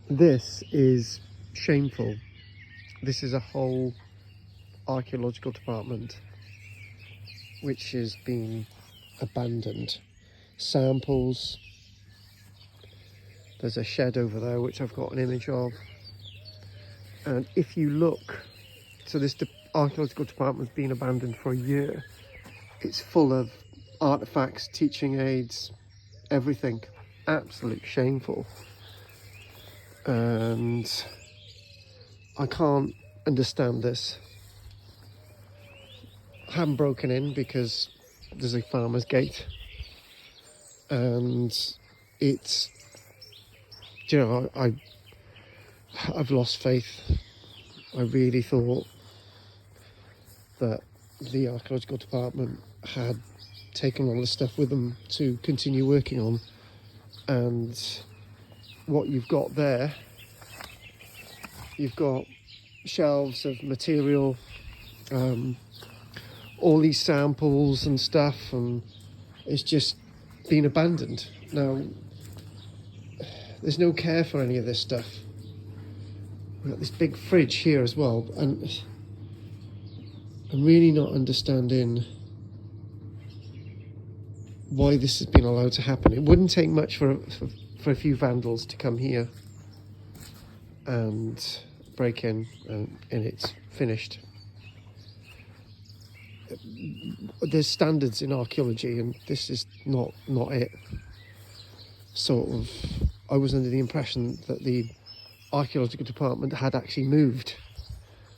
This is shameful. This is a whole archaeological department which has been abandoned. Samples. There's a shed over there which I've got an image of. And if you look, so this archaeological department's been abandoned for a year. It's full of artifacts, teaching aids, everything. Absolute shameful. And I can't understand this. I haven't broken in because there's a farmer's gate, and it's, you know, I've lost faith. I really thought that the archaeological department had taken all the stuff with them to continue working on, and what you've got there, you've got shelves of material, all these samples and stuff, and it's just been abandoned. Now, there's no care for any of this stuff. We've got this big fridge here as well, and I'm really not understanding why this has been allowed to happen. It wouldn't take much for a few vandals to come here and break in, and it's finished. There's standards in archaeology, and this is not it. Sort of, I was under the impression that the archaeological department had actually moved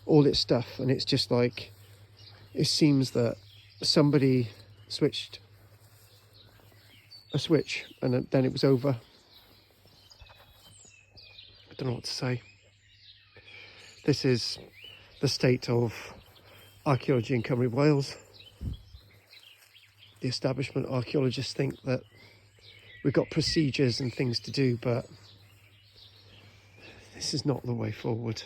all its stuff, and it's just like, it seems that somebody switched a switch and then it was over. I don't know what to say. This is the state of archaeology in Cymru Wales. The establishment archaeologists think that we've got procedures and things to do, but this is not the way forward.